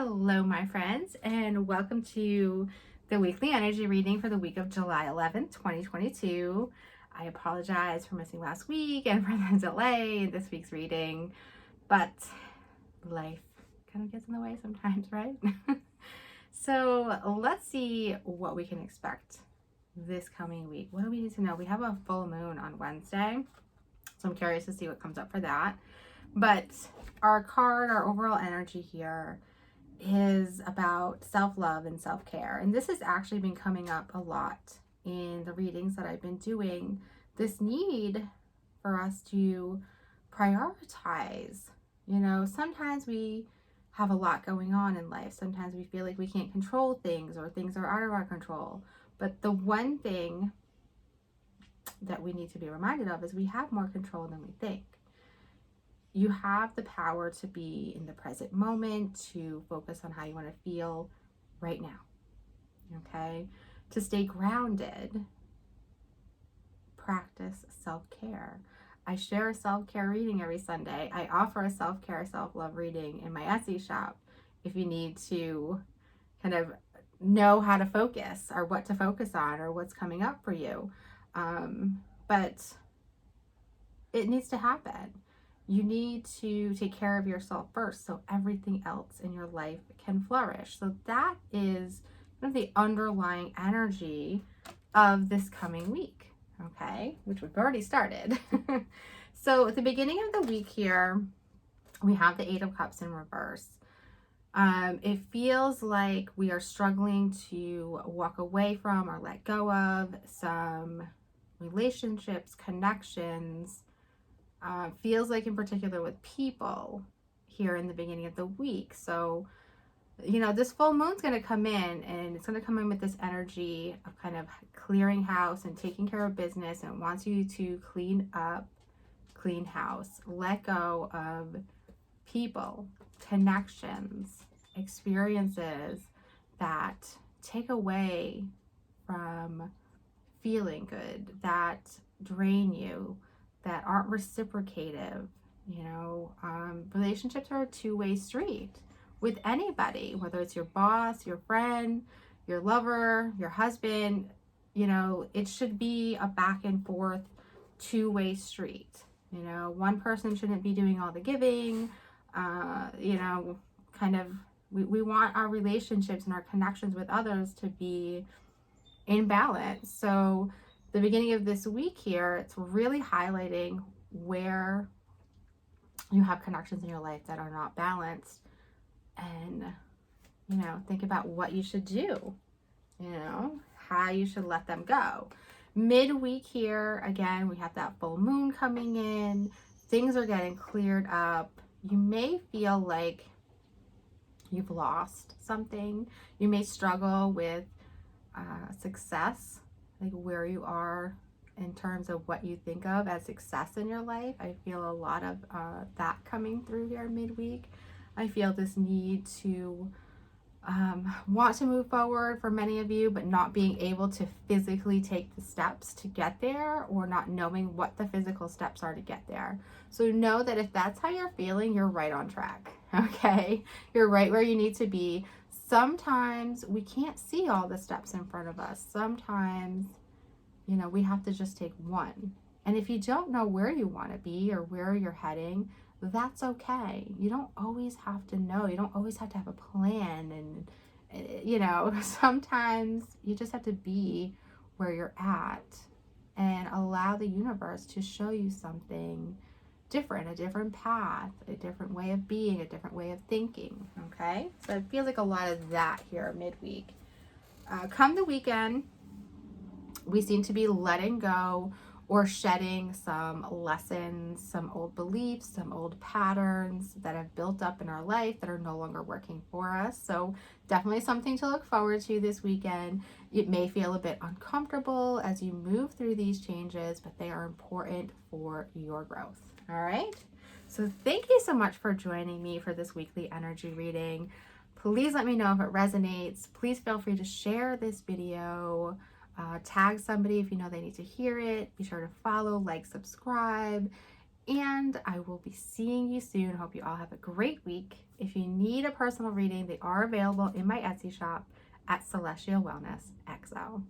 Hello, my friends, and welcome to the weekly energy reading for the week of July 11th, 2022. I apologize for missing last week and for the delay in this week's reading, but life kind of gets in the way sometimes, right? So let's see what we can expect this coming week. What do we need to know? We have a full moon on Wednesday, so I'm curious to see what comes up for that. But our overall energy here is about self-love and self-care. And this has actually been coming up a lot in the readings that I've been doing. This need for us to prioritize. You know, sometimes we have a lot going on in life. Sometimes we feel like we can't control things or things are out of our control. But the one thing that we need to be reminded of is we have more control than we think. You have the power to be in the present moment, to focus on how you want to feel right now, okay? To stay grounded, practice self-care. I share a self-care reading every Sunday. I offer a self-care, self-love reading in my Etsy shop if you need to kind of know how to focus or what to focus on or what's coming up for you. But it needs to happen. You need to take care of yourself first so everything else in your life can flourish. So that is kind of the underlying energy of this coming week, okay? Which we've already started. So at the beginning of the week here, we have the Eight of Cups in reverse. It feels like we are struggling to walk away from or let go of some relationships, connections. Feels like in particular with people here in the beginning of the week. So, you know, this full moon's going to come in and it's going to come in with this energy of kind of clearing house and taking care of business, and it wants you to clean up, clean house, let go of people, connections, experiences that take away from feeling good, that drain you, that aren't reciprocative. You know, relationships are a two-way street with anybody, whether it's your boss, your friend, your lover, your husband. You know, it should be a back and forth two-way street. You know, one person shouldn't be doing all the giving. You know, kind of, we want our relationships and our connections with others to be in balance. So the beginning of this week here, it's really highlighting where you have connections in your life that are not balanced, and, you know, think about what you should do, you know, how you should let them go. Midweek here, again, we have that full moon coming in. Things are getting cleared up. You may feel like you've lost something. You may struggle with success, like where you are in terms of what you think of as success in your life. I feel a lot of that coming through here midweek. I feel this need to want to move forward for many of you, but not being able to physically take the steps to get there, or not knowing what the physical steps are to get there. So know that if that's how you're feeling, you're right on track, okay? You're right where you need to be. Sometimes we can't see all the steps in front of us. Sometimes, you know, we have to just take one. And if you don't know where you want to be or where you're heading, that's okay. You don't always have to know. You don't always have to have a plan. And, you know, sometimes you just have to be where you're at and allow the universe to show you something different, a different path, a different way of being, a different way of thinking, okay? So it feels like a lot of that here midweek. Come the weekend, we seem to be letting go or shedding some lessons, some old beliefs, some old patterns that have built up in our life that are no longer working for us. So definitely something to look forward to this weekend. It may feel a bit uncomfortable as you move through these changes, but they are important for your growth. All right. So thank you so much for joining me for this weekly energy reading. Please let me know if it resonates. Please feel free to share this video. Tag somebody if you know they need to hear it. Be sure to follow, like, subscribe, And I will be seeing you soon. Hope you all have a great week. If you need a personal reading, they are available in my Etsy shop at Celestial Wellness XO.